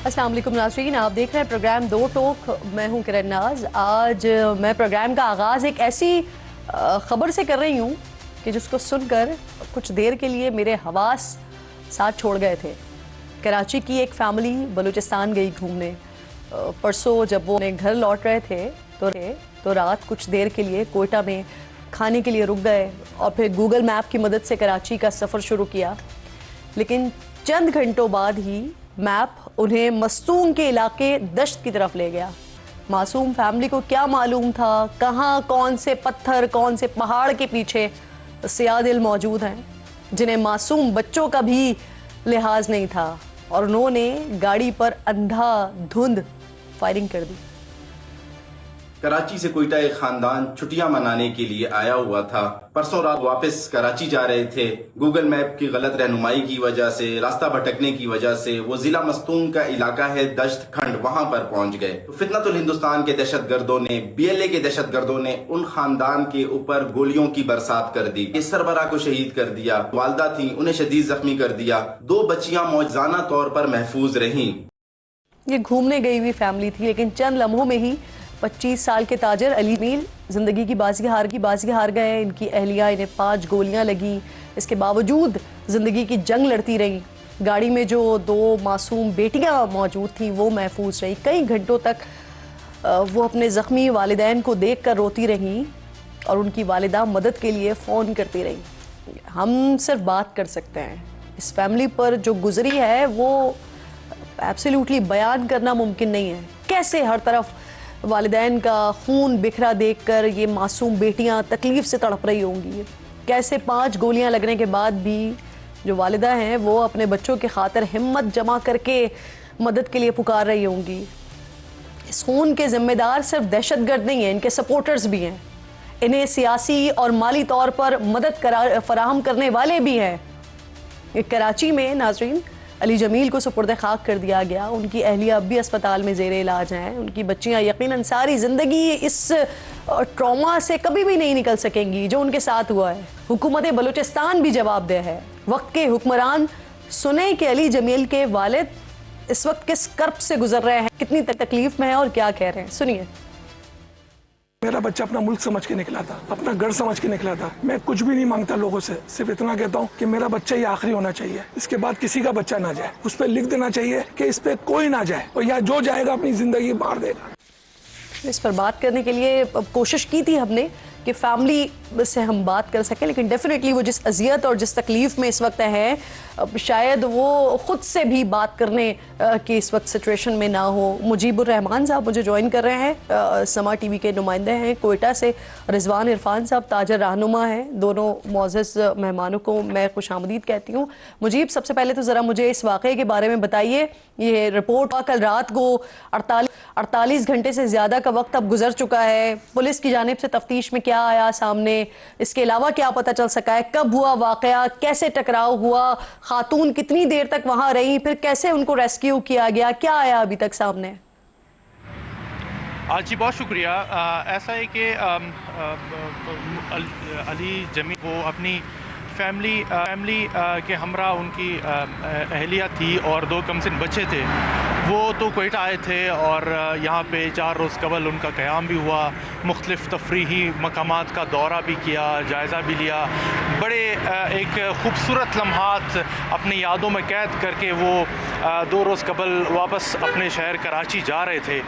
अस्सलाम वालेकुम नाज़रीन, आप देख रहे हैं प्रोग्राम दो टोक। मैं हूं किरण नाज। आज मैं प्रोग्राम का आगाज़ एक ऐसी ख़बर से कर रही हूं कि जिसको सुनकर कुछ देर के लिए मेरे हवास साथ छोड़ गए थे। कराची की एक फैमिली बलूचिस्तान गई घूमने। परसों जब वो अपने घर लौट रहे थे तो रात कुछ देर के लिए कोयटा में खाने के लिए रुक गए और फिर गूगल मैप की मदद से कराची का सफ़र शुरू किया। लेकिन चंद घंटों बाद ही मैप उन्हें मस्तूम के इलाके दश्त की तरफ ले गया। मासूम फैमिली को क्या मालूम था कहाँ कौन से पत्थर कौन से पहाड़ के पीछे सियादिल मौजूद हैं, जिन्हें मासूम बच्चों का भी लिहाज नहीं था, और उन्होंने गाड़ी पर अंधाधुंध फायरिंग कर दी। कराची से कोयटा एक खानदान छुट्टियां मनाने के लिए आया हुआ था। परसों रात वापस कराची जा रहे थे। गूगल मैप की गलत रहनुमाई की वजह से, रास्ता भटकने की वजह से वो जिला मस्तूम का इलाका है दश्त खंड, वहां पर पहुंच गए। तो फितनतुल हिंदुस्तान के दहशतगर्दों ने, BLA के दहशतगर्दों ने उन खानदान के ऊपर गोलियों की बरसात कर दी। इस सरबराह को शहीद कर दिया। वालदा थी, उन्हें शदीद जख्मी कर दिया। 2 बच्चियां मौजजाना तौर पर महफूज रहीं। ये घूमने गई हुई फैमिली थी, लेकिन चंद लम्हों में ही 25 साल के ताजर अली जमील जिंदगी की बाजी हार गए। इनकी अहलिया, इन्हें 5 गोलियां लगी। इसके बावजूद जिंदगी की जंग लड़ती रही। गाड़ी में जो 2 मासूम बेटियां मौजूद थीं वो महफूज रही। कई घंटों तक वो अपने ज़ख्मी वालिदैन को देख कर रोती रहीं और उनकी वालिदा मदद के लिए फ़ोन करती रही। हम सिर्फ बात कर सकते हैं। इस फैमिली पर जो गुजरी है वो एब्सोल्युटली बयान करना मुमकिन नहीं है। कैसे हर तरफ वालिदैन का खून बिखरा देखकर ये मासूम बेटियां तकलीफ से तड़प रही होंगी। कैसे 5 गोलियां लगने के बाद भी जो वालिदा हैं वो अपने बच्चों की खातिर हिम्मत जमा करके मदद के लिए पुकार रही होंगी। इस खून के जिम्मेदार सिर्फ दहशतगर्द नहीं हैं, इनके सपोर्टर्स भी हैं। इन्हें सियासी और माली तौर पर मदद फराहम करने वाले भी हैं। कराची में नाजरीन अली जमील को सुपुर्द खाक कर दिया गया। उनकी अहलिया अब भी अस्पताल में ज़ेरे इलाज हैं। उनकी बच्चियां यकीनन सारी ज़िंदगी इस ट्रॉमा से कभी भी नहीं निकल सकेंगी जो उनके साथ हुआ है। हुकूमत बलूचिस्तान भी जवाबदेह है। वक्त के हुक्मरान सुने कि अली जमील के वालिद इस वक्त किस कर्ब से गुजर रहे हैं, कितनी तकलीफ में है और क्या कह रहे हैं, सुनिए। मेरा बच्चा अपना मुल्क समझ के निकला था, अपना घर समझ के निकला था। मैं कुछ भी नहीं मांगता लोगों से, सिर्फ इतना कहता हूँ कि मेरा बच्चा ही आखिरी होना चाहिए। इसके बाद किसी का बच्चा ना जाए। उस पर लिख देना चाहिए कि इस पे कोई ना जाए, और या जो जाएगा अपनी जिंदगी मार देगा। इस पर बात करने के लिए कोशिश की थी हमने कि फैमिली से हम बात कर सकें, लेकिन डेफिनेटली वो जिस अजियत और जिस तकलीफ़ में इस वक्त है, शायद वो ख़ुद से भी बात करने की इस वक्त सिचुएशन में ना हो। मुजीबुर रहमान साहब मुझे ज्वाइन कर रहे हैं, समा TV के नुमाइंदे हैं। कोयटा से रिजवान इरफान साहब ताजर रहनुमा हैं। दोनों मोअज़्ज़ज़ मेहमानों को मैं खुशामदीद कहती हूँ। मुजीब, सबसे पहले तो ज़रा मुझे इस वाक़े के बारे में बताइए। ये रिपोर्ट कल रात को 48 घंटे से ज़्यादा का वक्त अब गुजर चुका है। पुलिस की जानिब से तफ्तीश में क्या आया सामने, इसके अलावा क्या पता चल सका है, कब हुआ वाक़या, कैसे टकराव हुआ, खातून कितनी देर तक वहां रही, फिर कैसे उनको रेस्क्यू किया गया, क्या आया अभी तक सामने? जी बहुत शुक्रिया। ऐसा है कि अली जमील वो अपनी फैमिली के हमरा उनकी अहलिया थी और 2 कमसिन बच्चे थे। वो तो कोयटा आए थे और यहाँ पे 4 रोज़ कबल उनका क़याम भी हुआ। मुख्तलिफ़ तफरीही मकामात का दौरा भी किया, जायज़ा भी लिया। बड़े एक ख़ूबसूरत लम्हात अपनी यादों में कैद करके वो 2 रोज़ कबल वापस अपने शहर कराची जा रहे थे।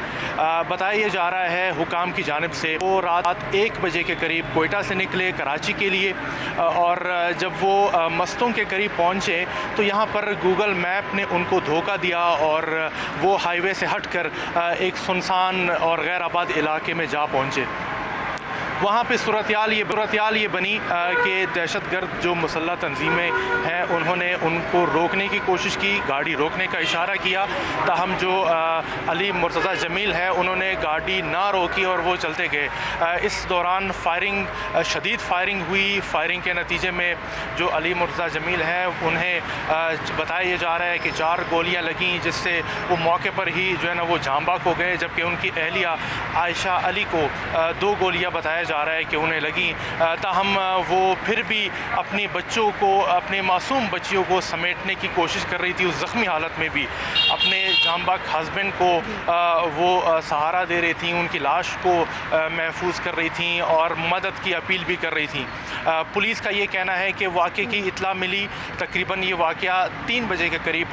बताया जा रहा है हुकाम की जानिब से वो रात 1 बजे के करीब कोयटा से निकले कराची के लिए, और जब वो मस्तों के करीब पहुँचे तो यहाँ पर गूगल मैप ने उनको धोखा दिया और वो हाईवे से हटकर एक सुनसान और गैर आबाद इलाके में जा पहुँचे। वहाँ पे सूरत ये बनी कि दहशतगर्द जो मुसल्लह तंजीमें हैं उन्होंने उनको रोकने की कोशिश की, गाड़ी रोकने का इशारा किया। ताहम जो अली मुर्तज़ा जमील है उन्होंने गाड़ी ना रोकी और वो चलते गए। इस दौरान शदीद फायरिंग हुई। फायरिंग के नतीजे में जो अली मुर्तज़ा जमील है उन्हें बताया जा रहा है कि 4 गोलियाँ लगीं, जिससे वो मौके पर ही जो है ना वो जांबाक हो गए, जबकि उनकी अहलिया आयशा अली को 2 गोलियाँ बताया जा रहा है कि उन्हें लगी, ताहम वो फिर भी अपने बच्चों को, अपने मासूम बच्चियों को समेटने की कोशिश कर रही थी। उस ज़ख्मी हालत में भी अपने जांबाक हस्बैंड को वो सहारा दे रही थी, उनकी लाश को महफूज कर रही थी और मदद की अपील भी कर रही थी। पुलिस का ये कहना है कि वाक़े की इत्ला मिली, तकरीबन ये वाक़या 3 बजे के करीब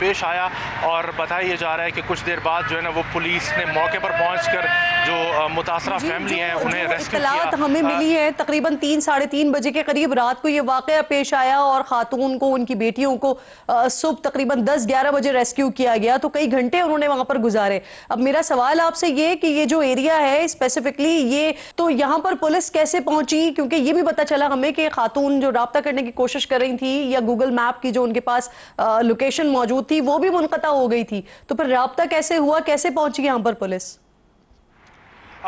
पेश आया और बताया जा रहा है कि कुछ देर बाद जो है ना वो पुलिस ने मौके पर पहुंचकर जो मुतासरा फैमिली है उन्हें रेस्क्यू किया। हमें मिली है तकरीबन 3 साढ़े 3 बजे के करीब रात को ये वाक़या पेश आया और खातून को, उनकी बेटियों को सुबह तकरीबन 10-11 बजे रेस्क्यू किया गया। तो कई घंटे उन्होंने वहां पर गुजारे। अब मेरा सवाल आपसे ये कि ये जो एरिया है स्पेसिफिकली, ये तो यहाँ पर पुलिस कैसे पहुंची? क्योंकि ये भी पता चला हमें कि खातून जो राब्ता करने की कोशिश कर रही थी या गूगल मैप की जो उनके पास लोकेशन मौजूद थी वो भी मुनक़ता हो गई थी। तो फिर राब्ता कैसे हुआ, कैसे पहुंची यहाँ पर पुलिस?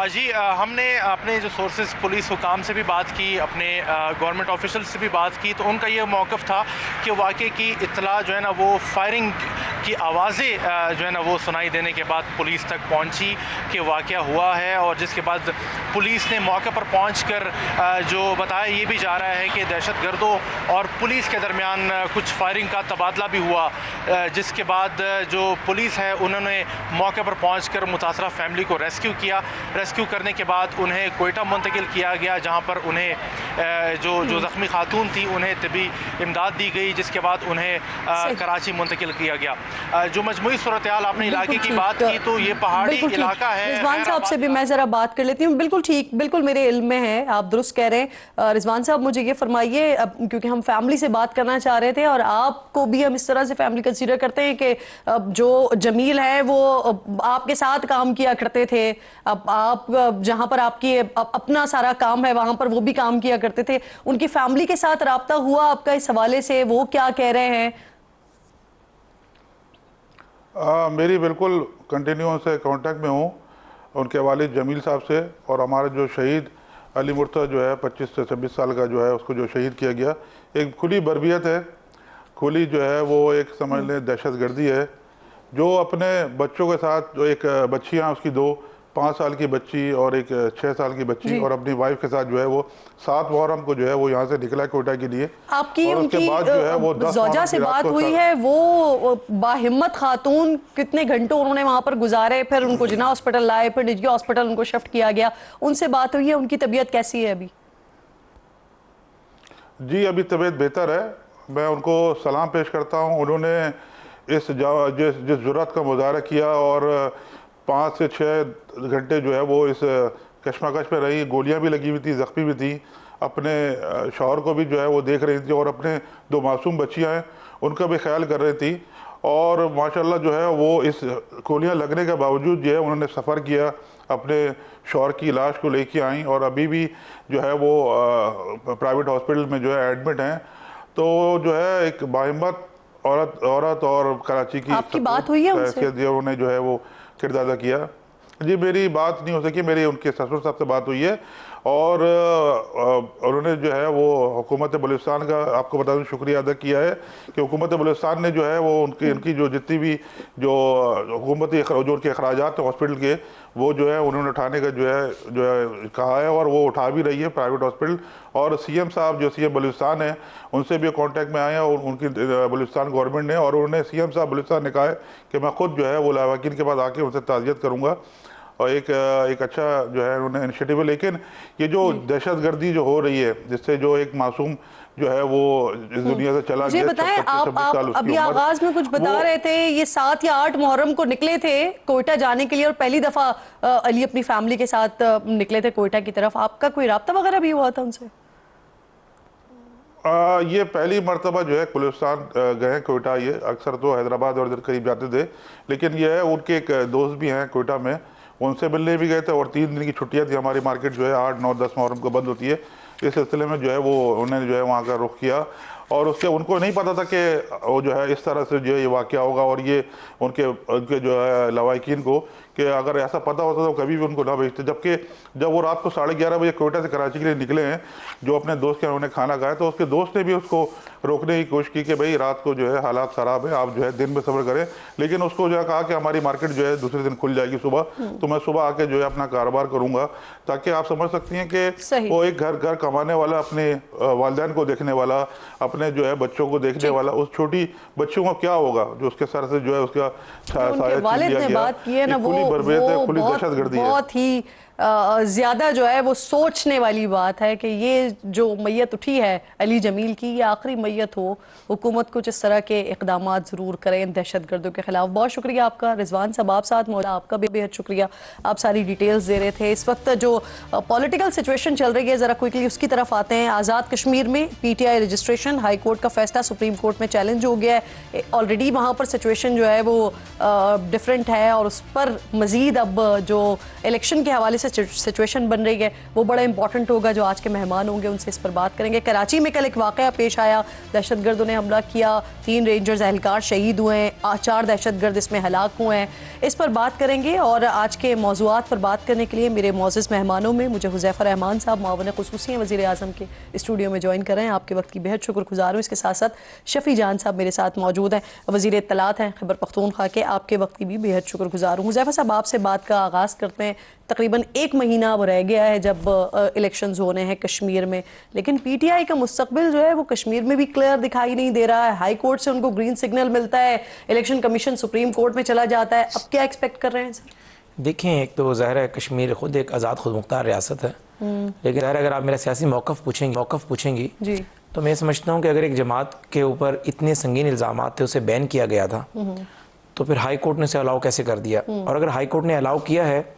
जी, हमने अपने जो सोर्सेज पुलिस हुकाम से भी बात की, अपने गवर्नमेंट ऑफिशियल से भी बात की, तो उनका ये मौक़िफ़ था कि वाक़े की इत्तला जो है ना वो फायरिंग की आवाज़ें जो है ना वो सुनाई देने के बाद पुलिस तक पहुंची कि वाक़या हुआ है। और जिसके बाद पुलिस ने मौके पर पहुंचकर जो बताया ये भी जा रहा है कि दहशतगर्दों और पुलिस के दरमियान कुछ फायरिंग का तबादला भी हुआ, जिसके बाद जो पुलिस है उन्होंने मौके पर पहुंचकर मुतासरा फैमिली को रेस्क्यू किया। रेस्क्यू करने के बाद उन्हें कोयटा मुंतकिल किया गया, जहां पर उन्हें जो ज़ख्मी खातून थी उन्हें तबी इमदाद दी गई, जिसके बाद उन्हें कराची मुंतकिल किया गया। जो मजमूई सूरत हाल आपने इलाके की बात की, तो ये पहाड़ी इलाका है। रिजवान साहब से भी मैं ज़रा बात कर लेती हूँ। बिल्कुल ठीक, बिल्कुल मेरे इल्म में है, आप दुरुस्त कह रहे हैं। रिजवान साहब मुझे ये फरमाइए, क्योंकि हम फैमिली से बात करना चाह रहे थे और आपको भी हम इस तरह से फैमिली कंसीडर करते हैं कि जो जमील है वो आपके साथ काम किया करते थे, अब आप जहां पर आपकी अपना सारा काम है वहां पर वो भी काम किया करते थे। उनकी फैमिली के साथ राब्ता हुआ आपका इस हवाले से, वो क्या कह रहे हैं? मेरी बिल्कुल कंटिन्यू से कांटेक्ट में हूँ उनके वालिद जमील साहब से, और हमारा जो शहीद अली मुर्तज़ा जो है 25 से 26 साल का जो है उसको जो शहीद किया गया, एक खुली बर्बियत है, खुली जो है वो एक समझ लें दहशतगर्दी है, जो अपने बच्चों के साथ, जो एक बच्चियाँ उसकी 2 5 साल की बच्ची और एक 6 साल की बच्ची और अपनी वाइफ के साथ जो है वो 7 मुहर्रम को जो है वो यहाँ से निकला कोयटा के लिए। आपकी और उनकी उसके बाद जो है वो 10 ज़ौजा से बात हुई है, वो बाहिम्मत खातून कितने घंटों उन्होंने वहां पर गुजारे, फिर उनको जिना हॉस्पिटल लाए, फिर निजी हॉस्पिटल उनको शिफ्ट किया गया, उनसे बात हुई है? उनकी तबीयत कैसी है अभी? जी अभी तबीयत बेहतर है, मैं उनको सलाम पेश करता हूँ। उन्होंने जिस जुर्रत का मुजाहरा किया और 5 से 6 घंटे जो है वो इस कशमकश में रही, गोलियां भी लगी हुई थी, ज़ख्मी भी थी, अपने शौहर को भी जो है वो देख रही थी और अपने 2 मासूम बच्चियां हैं उनका भी ख्याल कर रही थी। और माशाल्लाह जो है वो इस गोलियां लगने के बावजूद जो है उन्होंने सफ़र किया, अपने शौहर की लाश को लेके आई और अभी भी जो है वो प्राइवेट हॉस्पिटल में जो है एडमिट हैं। तो जो है एक बाहिम्मत औरत और कराची की आपकी बात हुई है उनसे? उन्होंने जो है वो किरदार अदा किया। जी मेरी बात नहीं हो सकी, मेरी उनके ससुर साहब से बात हुई है और उन्होंने जो है वो हुकूमत बलूचिस्तान का आपको बता दूं शुक्रिया अदा किया है कि हुकूमत बलूचिस्तान ने जो है वो उनकी जो जितनी भी जो हुकूमती जो उनके अखराजात हैं हॉस्पिटल के, वो जो है उन्होंने उठाने का जो है कहा है और वो उठा भी रही है प्राइवेट हॉस्पिटल। और सीएम साहब जो सीएम बलूचिस्तान है उनसे भी कांटेक्ट में आए हैं और उनकी बलूचिस्तान गवर्नमेंट ने, और उन्होंने सीएम साहब बलूचिस्तान ने कहा है कि मैं खुद जो है वो लावाकिन के पास आके उनसे ताज़ियत करूँगा और एक अच्छा जो है उन्होंने इनिशिएटिव है। लेकिन ये जो दहशतगर्दी जो हो रही है जिससे जो एक मासूम जो है वो इस दुनिया से चला गया, बताएं आप अभी आगाज में कुछ बता रहे थे, ये 7 या 8 मुहर्रम को निकले थे कोयटा जाने के लिए और पहली दफा अली अपनी फैमिली के साथ निकले थे कोयटा की तरफ, आपका कोई राब्ता वगैरह भी हुआ था उनसे? ये पहली मरतबा जो है बलूचिस्तान गए कोयटा, ये अक्सर तो हैदराबाद और इधर करीब जाते थे, लेकिन ये है उनके एक दोस्त भी हैं कोयटा में, उनसे मिलने भी गए थे और 3 दिन की छुट्टियां थी, हमारी मार्केट जो है 8, 9, 10 मुहर्रम को बंद होती है, इस सिलसिले में जो है वो उन्होंने जो है वहाँ का रुख किया और उसके उनको नहीं पता था कि वो जो है इस तरह से जो है ये वाक़या होगा, और ये उनके जो है लवाकिन को कि अगर ऐसा पता होता तो कभी भी उनको ना भेजते। जबकि जब वो रात को 11:30 बजे कोयटा से कराची के लिए निकले हैं, जो अपने दोस्त के उन्होंने खाना खाया, तो उसके दोस्त ने भी उसको रोकने की कोशिश की कि भाई रात को जो है हालात ख़राब है, आप जो है दिन में सब्र करें। लेकिन उसको जो है कहा कि हमारी मार्केट जो है दूसरे दिन खुल जाएगी सुबह, तो मैं सुबह आके जो है अपना कारोबार करूँगा। ताकि आप समझ सकती हैं कि वो एक घर कमाने वाला, अपने वालिदैन को देखने वाला, अपने जो है बच्चों को देखने वाला, उस छोटी बच्चों को क्या होगा जो उसके सर से जो है उसका वालिद ने बात की है ना, वो बहुत ही ज़्यादा जो है वो सोचने वाली बात है कि ये जो मैयत उठी है अली जमील की, ये आखिरी मैयत हो। हुकूमत कुछ इस तरह के इक़दाम ज़रूर करें दहशत गर्दों के ख़िलाफ़। बहुत शुक्रिया आपका रिजवान साहब, आप साथ मौजूद, आपका भी बेहद शुक्रिया, आप सारी डिटेल्स दे रहे थे। इस वक्त जो पॉलिटिकल सिचुएशन चल रही है, ज़रा क्विकली उसकी तरफ आते हैं। आज़ाद कश्मीर में PTI रजिस्ट्रेशन, हाई कोर्ट का फैसला सुप्रीम कोर्ट में चैलेंज हो गया है। ऑलरेडी वहाँ पर सिचुएशन जो है वो डिफरेंट है, और उस पर मज़ीद अब जो इलेक्शन के हवाले से सिचुएशन बन रही है वो बड़ा इंपॉर्टेंट होगा। जो आज के मेहमान होंगे उनसे इस पर बात करेंगे। कराची में कल एक वाकया पेश आया, दहशतगर्दों ने हमला किया, 3 रेंजर्स एहलकार शहीद हुए हैं, 4 दहशतगर्द इसमें हलाक हुए हैं। इस पर बात करेंगे, और आज के मौज़ूआत पर बात करने के लिए मेरे मोअज़्ज़ज़ मेहमानों में मुझे हुज़ैफ़ा रहमान साहब मावन ख़ुसूसी वज़ीर आज़म के स्टूडियो में ज्वाइन कर रहे हैं। आपके वक्त की बेहद शुक्रगुज़ार हूँ। इसके साथ साथ शफ़ी जान साहब मेरे साथ मौजूद हैं, वज़ीर इत्तलात हैं खैबर पख्तूनख्वा के, आपके वक्त की भी बेहद शुक्रगुज़ार हूँ। हुज़ैफ़ा साहब, आपसे बात का आगाज़ करते हैं। तकरीबन 1 महीना अब रह गया है जब इलेक्शंस होने हैं कश्मीर में, लेकिन PTI का मुस्तकबिल जो है वो कश्मीर में भी क्लियर दिखाई नहीं दे रहा है। हाई कोर्ट से उनको ग्रीन सिग्नल मिलता है, इलेक्शन कमीशन सुप्रीम कोर्ट में चला जाता है। अब क्या एक्सपेक्ट कर रहे हैं सर? देखें, एक तो ज़ाहिर है कश्मीर खुद एक आज़ाद खुद मुख्तार रियासत है, लेकिन ज़ाहिर अगर आप मेरा सियासी मौक़िफ़ पूछेंगी जी, तो मैं समझता हूँ कि अगर एक जमात के ऊपर इतने संगीन इल्ज़ाम थे, उसे बैन किया गया था, तो फिर हाई कोर्ट ने उसे अलाउ कैसे कर दिया? और अगर हाई कोर्ट ने अलाउ किया है,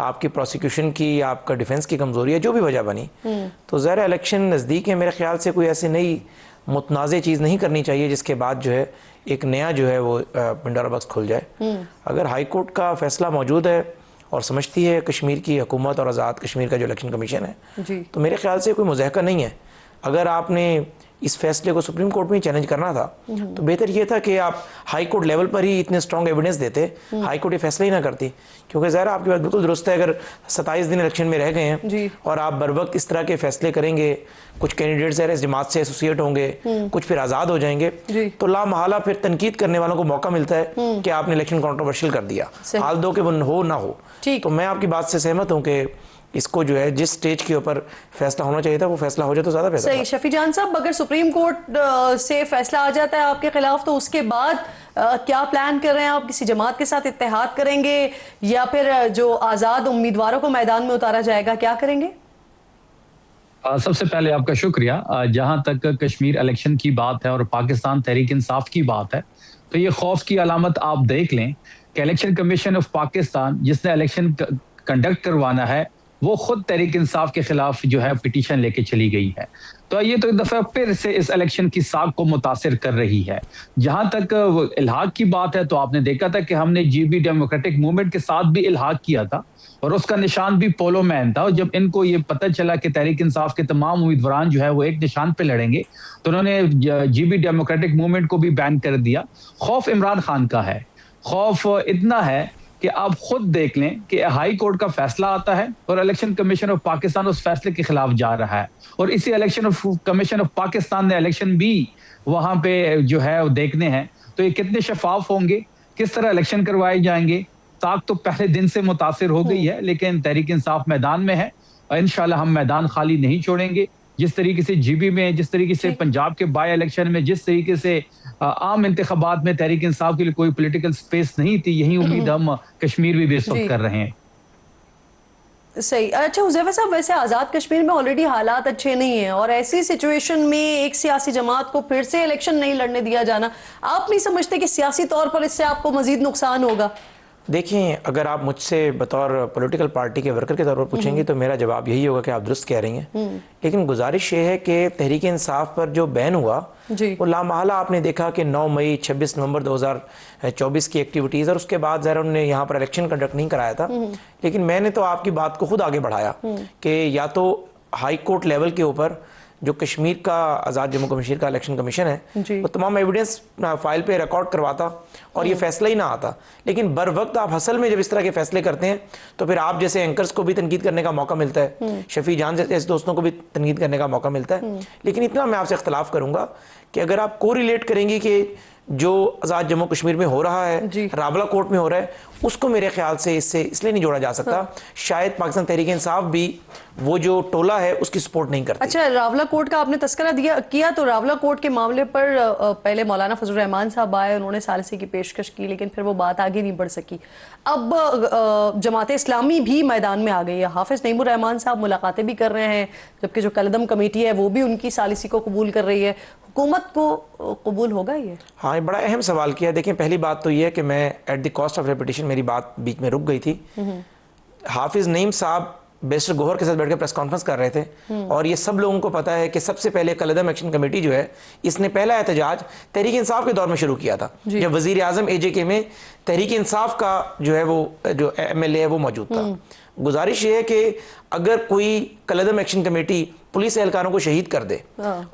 आपकी प्रोसिक्यूशन की, आपका डिफेंस की कमज़ोरी है, जो भी वजह बनी, तो ज़रा इलेक्शन नज़दीक है, मेरे ख्याल से कोई ऐसी नई मुतनाज़ चीज़ नहीं करनी चाहिए जिसके बाद जो है एक नया जो है वो पंडोरा बॉक्स खुल जाए। अगर हाई कोर्ट का फैसला मौजूद है और समझती है कश्मीर की हुकूमत और आज़ाद कश्मीर का जो इलेक्शन कमीशन है, तो मेरे ख्याल से कोई मुज़ाहका नहीं है। अगर आपने इस फैसले को सुप्रीम कोर्ट में चैलेंज करना था, तो बेहतर ये था कि आप हाई कोर्ट लेवल पर ही इतने स्ट्रॉन्ग एविडेंस देते, हाई कोर्ट ये फैसला ही ना करती। क्योंकि ज़ाहिर आपकी बात बिल्कुल दुरुस्त है, अगर 27 दिन इलेक्शन में रह गए हैं और आप बर वक्त इस तरह के फैसले करेंगे, कुछ कैंडिडेट्स इस जमात से एसोसिएट होंगे, कुछ फिर आज़ाद हो जाएंगे, तो लामहला फिर तनकीद करने वालों को मौका मिलता है कि आपने इलेक्शन कॉन्ट्रोवर्शियल कर दिया, हाल दो कि वो हो ना हो। तो मैं आपकी बात से सहमत हूँ कि इसको जो है जिस स्टेज के ऊपर फैसला होना चाहिए था वो फैसला हो जाए तो ज्यादा बेहतर। सही। शफी जान साहब, अगर सुप्रीम कोर्ट से फैसला आ जाता है आपके खिलाफ, तो उसके बाद क्या प्लान कर रहे हैं आप? किसी जमात के साथ इत्तेहाद करेंगे या फिर जो आजाद उम्मीदवारों को मैदान में उतारा जाएगा, क्या करेंगे? सबसे पहले आपका शुक्रिया। जहां तक कश्मीर इलेक्शन की बात है और पाकिस्तान तहरीक इंसाफ की बात है, तो ये खौफ की अलामत आप देख लें कि इलेक्शन कमीशन ऑफ पाकिस्तान जिसने इलेक्शन कंडक्ट करवाना है वो खुद तहरीक इंसाफ के खिलाफ जो है पिटीशन लेके चली गई है। तो ये तो एक दफा फिर से इस इलेक्शन की साख को मुतासिर कर रही है। जहां तक इल्हाक की बात है, तो आपने देखा था कि हमने GB डेमोक्रेटिक मूवमेंट के साथ भी इल्हाक किया था और उसका निशान भी पोलो मैन था। और जब इनको ये पता चला कि तहरीक इंसाफ के तमाम उम्मीदवार जो है वो एक निशान पे लड़ेंगे, तो उन्होंने GB डेमोक्रेटिक मूवमेंट को भी बैन कर दिया। खौफ इमरान खान का है, खौफ इतना है कि आप खुद देख लें कि हाई कोर्ट का फैसला आता है और इलेक्शन कमीशन ऑफ पाकिस्तान उस फैसले के खिलाफ जा रहा है, और इसी election of commission of Pakistan ने इलेक्शन भी वहां पे जो है वो देखने हैं। तो ये कितने शफाफ होंगे, किस तरह इलेक्शन करवाए जाएंगे। ताक तो पहले दिन से मुतासिर हो गई है, लेकिन तहरीक इंसाफ मैदान में है और इंशाल्लाह हम मैदान खाली नहीं छोड़ेंगे। जिस तरीके से GB में, जिस तरीके से पंजाब के बाय इलेक्शन में, जिस तरीके से आम इंतखाबात में तहरीक इंसाफ के लिए कोई पॉलिटिकल स्पेस नहीं थी, यही उम्मीद हम कश्मीर में भी इस वक्त कर रहे हैं। सही। अच्छा हुज़ैफा साहब, वैसे आज़ाद कश्मीर में ऑलरेडी हालात अच्छे नहीं हैं, और ऐसी सिचुएशन में एक सियासी जमात को फिर से इलेक्शन नहीं लड़ने दिया जाना, आप नहीं समझते कि सियासी तौर पर इससे आपको मजीद नुकसान होगा? देखिए, अगर आप मुझसे बतौर पॉलिटिकल पार्टी के वर्कर के तौर पर पूछेंगे तो मेरा जवाब यही होगा कि आप दुरुस्त कह रही हैं, लेकिन गुजारिश ये है कि तहरीक इंसाफ पर जो बैन हुआ वो लामहला आपने देखा कि 9 मई 26 नवंबर 2024 की एक्टिविटीज़, और उसके बाद ज़रा उन्होंने यहाँ पर इलेक्शन कंडक्ट नहीं कराया था। लेकिन मैंने तो आपकी बात को खुद आगे बढ़ाया कि या तो हाई कोर्ट लेवल के ऊपर जो कश्मीर का आज़ाद जम्मू कश्मीर का इलेक्शन कमीशन है जी। वो तमाम एविडेंस फाइल पे रिकॉर्ड करवाता और ये फैसला ही ना आता। लेकिन बर वक्त आप हसल में जब इस तरह के फैसले करते हैं तो फिर आप जैसे एंकर्स को भी तनकीद करने का मौका मिलता है, शफी जान जैसे दोस्तों को भी तनकीद करने का मौका मिलता है। लेकिन इतना मैं आपसे इख्तलाफ करूंगा कि अगर आप को रिलेट करेंगी कि जो आज़ाद जम्मू कश्मीर में हो रहा है, रावला कोर्ट में हो रहा है, उसको मेरे ख्याल से इससे इसलिए नहीं जोड़ा जा सकता। शायद पाकिस्तान तहरीक इंसाफ भी वो जो टोला है उसकी सपोर्ट नहीं करती। अच्छा, रावला कोर्ट का आपने तस्करा किया तो रावला कोर्ट के मामले पर पहले मौलाना फजल रहमान साहब आए, उन्होंने सालिसी की पेशकश की, लेकिन फिर वो बात आगे नहीं बढ़ सकी। अब जमात इस्लामी भी मैदान में आ गई है, हाफिज नईमुर रहमान साहब मुलाकातें भी कर रहे हैं, जबकि जो कलदम कमेटी है वो भी उनकी सालिसी को कबूल कर रही है। हुकूमत को कबूल होगा ये? हाँ, ये बड़ा अहम सवाल किया। देखिए, पहली बात तो ये है कि मैं at the cost of repetition, मेरी बात बीच में रुक गई थी। हाफिज नईम साहब बैरिस्टर गौहर के साथ बैठ के प्रेस कॉन्फ्रेंस कर रहे थे और ये सब लोगों को पता है कि सबसे पहले कलदम एक्शन कमेटी जो है, इसने पहला एहतजाज तहरीक इंसाफ के दौर में शुरू किया था, जब वजीर आजम AJK में तहरीक इंसाफ का जो है वो जो MLA है वो मौजूद था। गुजारिश ये है कि अगर कोई कलदम एक्शन कमेटी पुलिस एहलकारों को शहीद कर दे,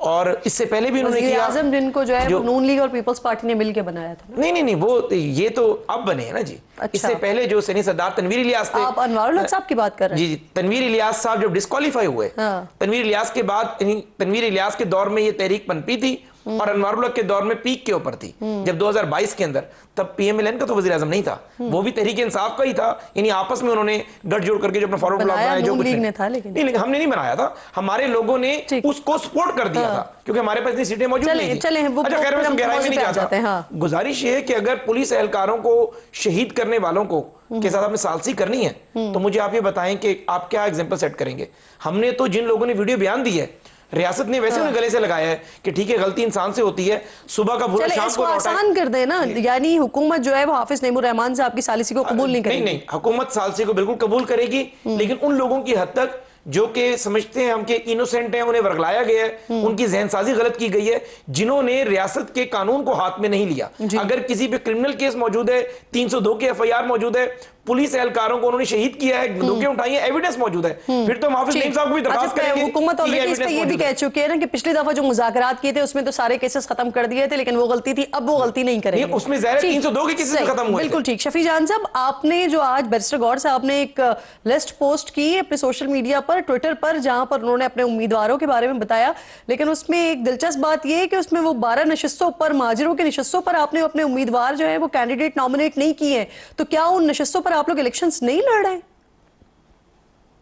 और इससे पहले भी उन्होंने किया, आजम जिनको जो है वो नून लीग और पीपल्स पार्टी ने मिलकर बनाया था। नहीं, वो ये तो अब बने हैं ना जी। अच्छा। इससे पहले जो सैनी सरदार तनवीर इलियास थे, आप अनवारुल हक साहब की बात कर रहे हैं? जी, तनवीर इलियास साहब जब डिस्क्वालीफाई हुए, तनवीर इलियास के बाद, तनवीर इलियास के दौर में ये तहरीक पनपी थी और अनवारुल हक के दौर में पीक के ऊपर थी जब 2022 के अंदर, तब PMLN का तो वजीर आजम नहीं था, वो भी तहरीक इंसाफ का ही था। यानी आपस में उन्होंने गठजोड़ करके जो अपना फॉरवर्ड ब्लॉक बनाया, जो कुछ नहीं था, लेकिन हमने नहीं बनाया था, हमारे लोगों ने उसको सपोर्ट कर दिया था क्योंकि हमारे पास इतनी सीटें मौजूद नहीं थी। अच्छा, खैर मैं गहराई में नहीं जाता। गुजारिश ये है कि अगर पुलिस एहलकारों को शहीद करने वालों को के साथ आपने सालसी करनी है तो मुझे आप ये बताएं कि आप क्या एग्जांपल सेट करेंगे। हमने तो जिन लोगों ने वीडियो बयान दी है, रियासत ने वैसे उन्हें गले से लगाया है कि ठीक है, गलती इंसान से होती है, सुबह का बुरा शाम को आसान कर दे ना। यानी हुकूमत जो है वो हाफिज नईमुर रहमान साहब की सालिसी को कबूल नहीं करेगी? नहीं, हुकूमत सालिसी को बिल्कुल कबूल करेगी, लेकिन उन लोगों की हद तक जो कि समझते हैं हम कि इनोसेंट हैं, उन्हें वर्गलाया गया है, उनकी जहनसाजी गलत की गई है, जिन्होंने रियासत के कानून को हाथ में नहीं लिया। अगर किसी पे क्रिमिनल केस मौजूद है, 302 के FIR मौजूद है, पुलिस एहलकारों को उन्होंने शहीद किया है, बंदूकें उठाई हैं, एविडेंस मौजूद है, फिर तो हाफिज नईम साहब को भी दरखास्त करेंगे। हुकूमत ऑलरेडी इस पे ये भी कह चुकी है ना कि पिछली दफा जो मुज़ाकरात किए थे उसमें तो सारे केसेस खत्म कर दिए थे, लेकिन वो गलती थी, अब वो गलती नहीं करेंगे। उसमें ज़ाहिर है 302 के केसेस खत्म हुए। बिल्कुल ठीक। शफी जान साहब, आपने जो आज बैरिस्टर गौहर साहब ने एक लिस्ट पोस्ट की अपने सोशल मीडिया पर, ट्विटर पर, जहां पर उन्होंने अपने उम्मीदवारों के बारे में बताया, लेकिन उसमें एक दिलचस्प बात यह है कि उसमें वो 12 नशिस्तों पर, महाजिरों की नशिस्तों पर आपने अपने उम्मीदवार जो है वो कैंडिडेट नॉमिनेट नहीं किए हैं, तो क्या उन नशिस्तों पर आप लोग इलेक्शंस नहीं लड़ रहे हैं?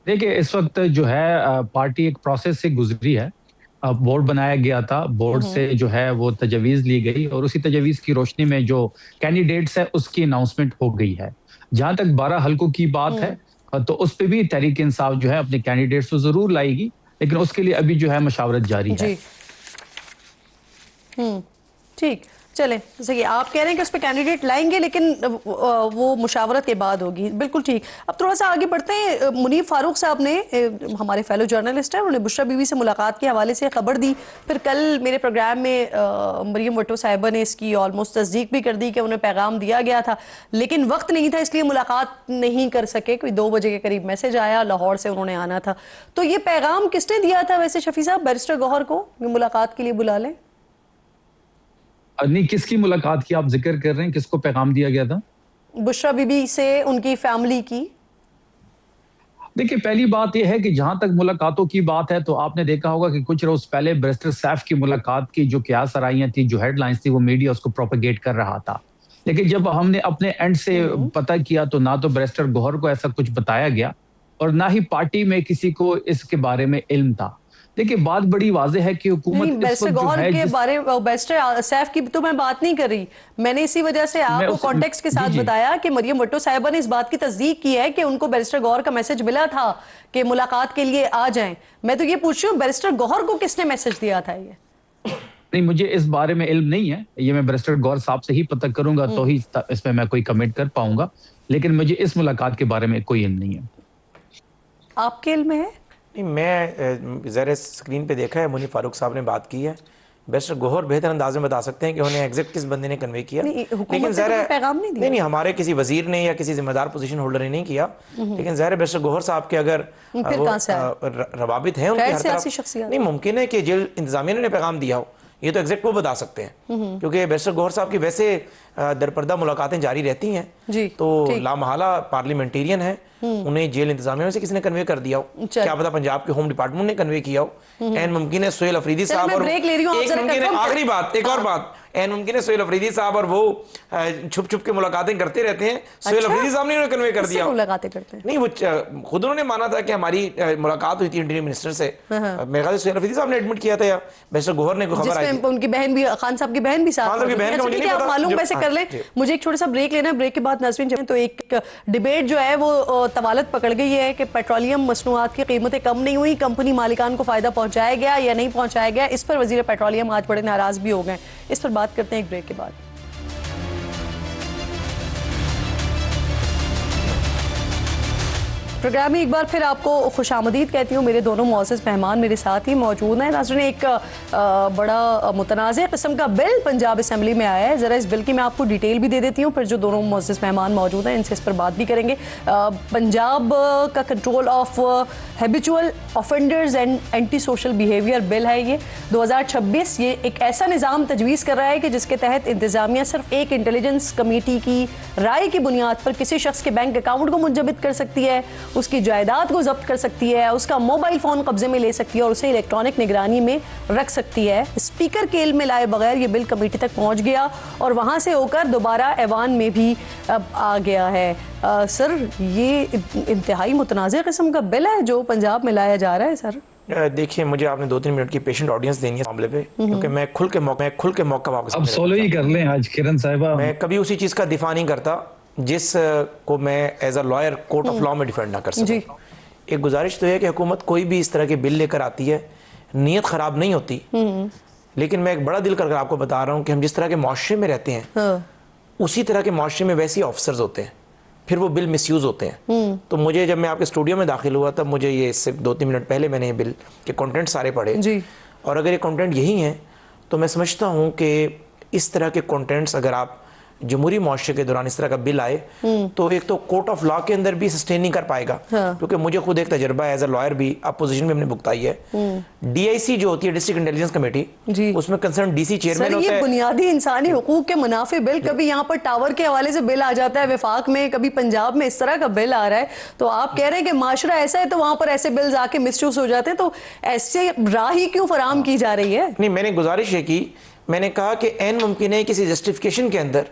देखिए, इस वक्त जो है पार्टी एक प्रोसेस से गुजरी है। बोर्ड बनाया गया था, बोर्ड से जो है वो तजवीज़ ली गई और उसी तजवीज़ की रोशनी में जो कैंडिडेट्स है उसकी अनाउंसमेंट हो गई है। जहां तक 12 हल्कों की बात है तो उस पर भी तहरीक इंसाफ जो है अपने कैंडिडेट्स तो जरूर लाएगी, लेकिन उसके लिए अभी जो है मशावरत जारी है। ठीक, चले, जैसे कि आप कह रहे हैं कि उस पर कैंडिडेट लाएंगे, लेकिन वो मुशावरत के बाद होगी। बिल्कुल ठीक। अब थोड़ा सा आगे बढ़ते हैं। मुनीब फारूक साहब ने, हमारे फेलो जर्नलिस्ट हैं, उन्होंने बुशरा बीवी से मुलाकात के हवाले से खबर दी, फिर कल मेरे प्रोग्राम में मरियम भुट्टो साहिबा ने इसकी ऑलमोस्ट तस्दीक भी कर दी कि उन्हें पैगाम दिया गया था, लेकिन वक्त नहीं था इसलिए मुलाकात नहीं कर सके। कोई 2 बजे के करीब मैसेज आया, लाहौर से उन्होंने आना था। तो ये पैगाम किसने दिया था वैसे शफी साहब बैरिस्टर गौहर को मुलाकात के लिए बुला लें? नहीं, किसकी मुलाकात की आप जिक्र कर रहे हैं? किसको पैगाम दिया गया था? बुशरा बीबी से, उनकी फैमिली की। देखिए, पहली बात यह है कि जहां तक मुलाकातों की बात है तो आपने देखा होगा कि कुछ रोज पहले बैरिस्टर सैफ की मुलाकात की जो क्या सराइयां थी, जो हेडलाइंस थी, वो मीडिया उसको प्रोपेगेट कर रहा था। लेकिन जब हमने अपने एंड से पता किया तो ना तो बैरिस्टर गौहर को ऐसा कुछ बताया गया और ना ही पार्टी में किसी को इसके बारे में इल्म था। देखिए, बात बड़ी वाज़ेह है कि हुकूमत बैरिस्टर गौहर के बारे में, बैरिस्टर सैफ की तो मैं बात नहीं कर रही, मैंने इसी वजह से आपको कॉन्टेक्स्ट के साथ बताया कि मरियम भुट्टो साहिबा ने इस बात की तस्दीक की है कि उनको बैरिस्टर गौहर का मैसेज मिला था कि मुलाकात के लिए आ जाएं। मैं तो ये पूछ रही हूँ, बैरिस्टर गौहर को किसने मैसेज दिया था? ये नहीं, मुझे इस बारे में इल्म नहीं है, ये मैं बैरिस्टर गौहर साहब से ही पता करूंगा तो ही इसमें मैं कोई कमेंट कर पाऊंगा, लेकिन मुझे इस मुलाकात के बारे में कोई इल्म नहीं है। आपके इल्म में है? नहीं, मैं ज़रा स्क्रीन पे देखा है, मुनीब फारूक साहब ने बात की है, बैरिस्टर गौहर बेहतर अंदाज में बता सकते हैं कि उन्हें एग्जैक्ट किस बंदे ने कन्वे किया, लेकिन ज़ाहिर है पैगाम नहीं दिया। नहीं हमारे किसी वजीर ने या किसी जिम्मेदार पोजीशन होल्डर ने नहीं किया, लेकिन ज़ाहिर है बैरिस्टर गौहर साहब के अगर रवाबित हैं उनके हर तरफ, नहीं मुमकिन है कि जेल इंतजामिया ने पैगाम दिया हो, ये तो एग्जैक्ट वो बता सकते हैं, क्योंकि बैरिस्टर गौहर साहब की वैसे दरपर्दा मुलाकातें जारी रहती हैं जी, तो लामहला पार्लियामेंटेरियन है, उन्हें जेल इंतजामिया में से किसी ने कन्वे कर दिया हो, क्या पता पंजाब के होम डिपार्टमेंट ने कन्वे किया हो, एन मुमकिन है सोहेल अफरीदी साहब और आखिरी बात एक और बात, एन मुमकिन है सोहेल अफरीदी साहब और वो छुप छुप के मुलाकातें करते रहते हैं, सोहेल अफरीदी साहब ने उन्हें कन्वे कर दिया, मुलाकातें करते हैं नहीं, वो खुद उन्होंने माना था कि हमारी मुलाकात हुई थी इंटीरियर मिनिस्टर से, मेरे ख्याल से सोहेल अफरीदी साहब ने एडमिट किया था या बैरिस्टर गौहर ने खबर आई, उनकी बहन भी, खान साहब की बहन भी साथ, मालूम कैसे कर ले। मुझे एक छोटा सा ब्रेक लेना है, ब्रेक के बाद नाज़रीन तो एक डिबेट जो है वो तवालत पकड़ गई है कि पेट्रोलियम मसनूआत की कीमतें कम नहीं हुई, कंपनी मालिकान को फायदा पहुंचाया गया या नहीं पहुंचाया गया, इस पर वजीर पेट्रोलियम आज बड़े नाराज भी हो गए। इस पर बात करते हैं एक ब्रेक के बाद। प्रोग्राम में एक बार फिर आपको खुशामदीद कहती हूँ। मेरे दोनों मुअज़्ज़ज़ मेहमान मेरे साथ ही मौजूद हैं। नाज़रीन एक बड़ा मुतनाज़ किस्म का बिल पंजाब असम्बली में आया है, ज़रा इस बिल की मैं आपको डिटेल भी दे देती हूँ, फिर जो दोनों मुअज़्ज़ज़ मेहमान मौजूद हैं इनसे इस पर बात भी करेंगे। पंजाब का control of habitual offenders and anti social behaviour bill है ये 2026। ये एक ऐसा निज़ाम तजवीज़ कर रहा है कि जिसके तहत इंतज़ामिया सिर्फ एक इंटेलिजेंस कमेटी की राय की बुनियाद पर किसी शख्स के बैंक अकाउंट को मुंजमद कर सकती है, उसकी जायदाद को जब्त कर सकती है, उसका मोबाइल फ़ोन कब्जे में ले सकती है और उसे इलेक्ट्रॉनिक निगरानी में रख सकती है। स्पीकर केल में लाए बगैर ये बिल कमेटी तक पहुंच गया और वहां से होकर दोबारा ऐवान में भी अब आ गया है। सर ये इंतहाई मुतनाज़ किस्म का बिल है जो पंजाब में लाया जा रहा है। सर देखिए, मुझे आपने 2-3 मिनट की पेशेंट ऑडियंस देनी है मामले पे, क्योंकि मैं खुल के मौका वापस अब सोलो ही कर लें आज किरण साहिबा। मैं कभी उसी चीज़ का दिफा नहीं करता जिस को मैं as a lawyer court of law में डिफेंड ना कर सकूं। एक गुजारिश तो है कि हुकूमत कोई भी इस तरह के बिल लेकर आती है, नीयत ख़राब नहीं होती, लेकिन मैं एक बड़ा दिल करके आपको बता रहा हूँ कि हम जिस तरह के माशरे में रहते हैं उसी तरह के माशरे में वैसे ही ऑफिसर्स होते हैं, फिर वो बिल मिसयूज़ होते हैं। तो मुझे जब मैं आपके स्टूडियो में दाखिल हुआ तब मुझे ये इससे 2-3 मिनट पहले मैंने ये बिल के कंटेंट सारे पढ़े, और अगर ये कंटेंट यही हैं तो मैं समझता हूँ कि इस तरह के कंटेंट्स अगर आप जमहूरी मुआशरे के दौरान इस तरह का बिल आए तो एक तो कोर्ट ऑफ लॉ के अंदर भी सस्टेन नहीं कर पाएगा, क्योंकि मुझे खुद एक तजर्बा एज अ लॉयर भी अपोजिशन में हमने भुगताई है। DIC जो होती है डिस्ट्रिक्ट इंटेलिजेंस कमेटी, उसमें कंसर्न DC चेयरमैन होता है। बुनियादी इंसानी हुकूक के मुनाफे बिल, कभी यहाँ पर टावर के हवाले से बिल आ जाता है विफाक में, कभी पंजाब में इस तरह का बिल आ रहा है, तो आप कह रहे हैं कि माशरा ऐसा है तो वहां पर ऐसे बिल्स आके मिसयूज हो जाते हैं, तो ऐसे राह ही क्यों फराहम की जा रही है? नहीं, मैंने गुजारिश है की, मैंने कहा कि एन मुमकिन है किसी जस्टिफिकेशन के अंदर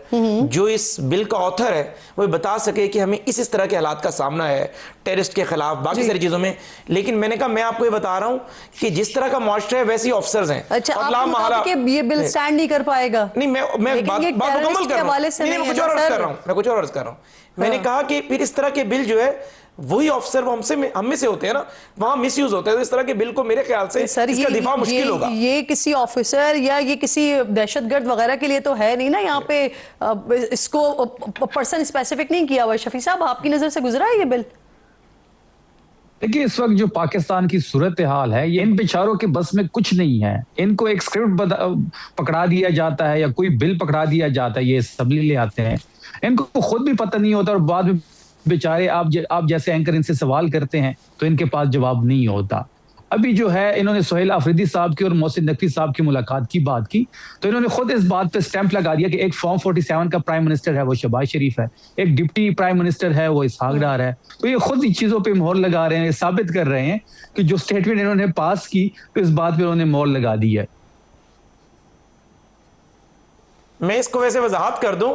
जो इस बिल का ऑथर है वो बता सके कि हमें इस तरह के हालात का सामना है टेररिस्ट के खिलाफ, बाकी सारी चीजों में, लेकिन मैंने कहा मैं आपको ये बता रहा हूँ कि जिस तरह का मुआशरा है वैसे ही ऑफिसर्स हैं। अच्छा, आप ये बिल स्टैंड नहीं कर पाएगा? नहीं, मैं बात मुकम्मल कर रहा हूँ, मैं कुछ और अर्ज कर रहा हूँ। मैंने कहा कि फिर इस तरह के बिल जो है वही ऑफिसर वो हम में से होते हैं ना, वहां मिसयूज होते हैं, तो इस तरह के बिल को मेरे ख्याल से इसका दिफा मुश्किल होगा। ये किसी ऑफिसर या ये किसी दहशतगर्द वगैरह के लिए तो है नहीं ना, यहाँ पे इसको पर्सन स्पेसिफिक नहीं किया हुआ। शफी साहब, आपकी नजर से गुजरा है ये बिल? देखिए, इस वक्त जो पाकिस्तान की सूरत हाल है, ये इन बेचारों के बस में कुछ नहीं है। इनको एक स्क्रिप्ट पकड़ा दिया जाता है या कोई बिल पकड़ा दिया जाता है, ये असेंबली ले आते हैं, इनको खुद भी पता नहीं होता और बाद में बेचारे आप जैसे एंकर इनसे सवाल करते हैं तो इनके पास जवाब नहीं होता। अभी जो है इन्होंने सोहेल अफरीदी साहब की और मोहसिन नकवी साहब की मुलाकात की बात की, तो इन्होंने खुद इस बात पे स्टैंप लगा दिया कि एक फॉर्म 47 का प्राइम मिनिस्टर है वो शहबाज शरीफ है, एक डिप्टी प्राइम मिनिस्टर है वो इसहाक डार है। तो ये खुद इन चीजों पे मोहर लगा रहे हैं, साबित कर रहे हैं कि जो स्टेटमेंट इन्होंने पास की तो इस बात पे उन्होंने मोहर लगा दी है। मैं इसको वैसे वजाहत कर दूं,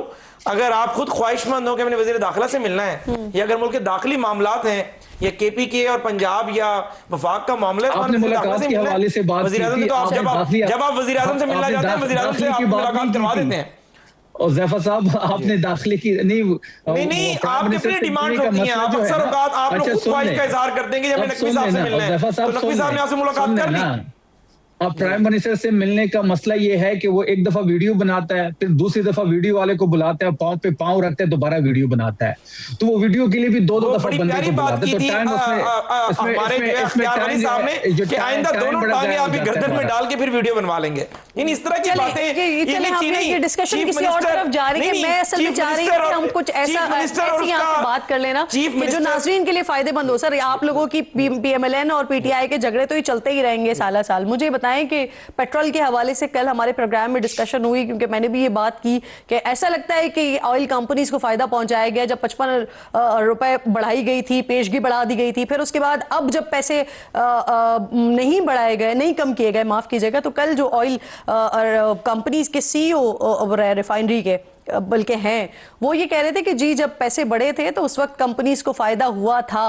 अगर आप खुद ख्वाहिशमंद हो कि मैंने वजीर दाखिला से मिलना है, या अगर मुल्क के दाखिली मामलात हैं या KPK और पंजाब या वफाक का मामला है, आपने मुलाकात के हवाले से बात की थी, तो आप जब आप वजीर आज़म से मिलना चाहते हैं, वजीर आज़म से आप मुलाकात करवा देते हैं। और ज़ैफर साहब, आपने दाखिले की नहीं आपकी अपनी डिमांड होती है, आप अक्सर औकात आप लोग खुद ख्वाहिश का इजहार करते हैं कि जब नकवी साहब से मिलना है तो नकवी साहब ने आपसे मुलाकात कर ली। अब प्राइम मिनिस्टर से मिलने का मसला ये है कि वो एक दफा वीडियो बनाता है, फिर दूसरी दफा वीडियो वाले को बुलाता है, पांव पे पांव रखते हैं, दोबारा वीडियो बनाता है। तो वो वीडियो के लिए भी दो दफा बंदे को बुलाते हैं। तो टाइम कि आइंदा दोनों टांगे आप गर्दन में डाल के फिर वीडियो बनवा लेंगे। इन इस तरह की बातें डिस्कशन किसी और तरफ जा रही है। मैं असल में चाह रही हूं कि हम कुछ ऐसा यहाँ से बात कर लेना कि जो नाजरीन के लिए फायदेमंद हो। सर, आप लोगों की पीएमएलएन और पीटीआई के झगड़े तो ये चलते ही रहेंगे साला साल। मुझे बताएं कि पेट्रोल के हवाले से कल हमारे प्रोग्राम में डिस्कशन हुई, क्योंकि मैंने भी ये बात की कि ऐसा लगता है कि ऑयल कंपनीज को फायदा पहुंचाया गया। जब 55 रुपए बढ़ाई गई थी, पेशगी बढ़ा दी गई थी, फिर उसके बाद अब जब पैसे नहीं बढ़ाए गए, नहीं कम किए गए, माफ कीजिएगा, तो कल जो ऑयल कंपनीज के सीईओ रिफाइनरी के बल्कि हैं, वो ये कह रहे थे कि जी जब पैसे बढ़े थे तो उस वक्त कंपनीज को फायदा हुआ था।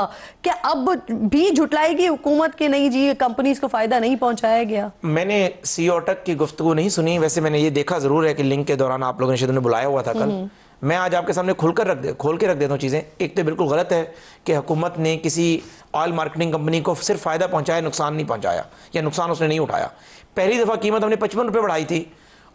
क्या अब भी झुटलाएगी हुकूमत कि नहीं जी कंपनीज को फायदा नहीं पहुंचाया गया? मैंने सीईओ तक की गुफ्तगू नहीं सुनी, वैसे मैंने ये देखा जरूर है कि लिंक के दौरान आप लोगों ने शायद उन्हें बुलाया हुआ था कल। मैं आज आपके सामने खोल के रख देता हूँ चीज़ें। एक तो बिल्कुल गलत है कि हुकूमत ने किसी ऑयल मार्केटिंग कंपनी को सिर्फ फ़ायदा पहुंचाया, नुकसान नहीं पहुंचाया, या नुकसान उसने नहीं उठाया। पहली दफ़ा कीमत हमने 55 रुपये बढ़ाई थी,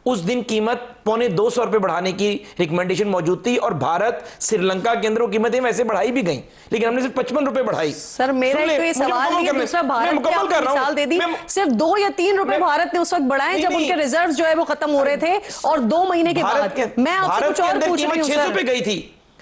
उस दिन कीमत 250 रुपये बढ़ाने की रिकमेंडेशन मौजूद थी, और भारत श्रीलंका के अंदर वो कीमतें वैसे बढ़ाई भी गई, लेकिन हमने सिर्फ 55 रुपये बढ़ाई। सर, मेरा कोई सवाल नहीं है, दूसरा भारत की आपने मिसाल दे दी। सिर्फ 2 या 3 रुपए भारत ने उस वक्त बढ़ाए जब उनके रिजर्व जो है वो खत्म हो रहे थे, और 2 महीने के बाद। मैं आपसे कुछ और पूछ रही हूं। 600 रुपये गई थी,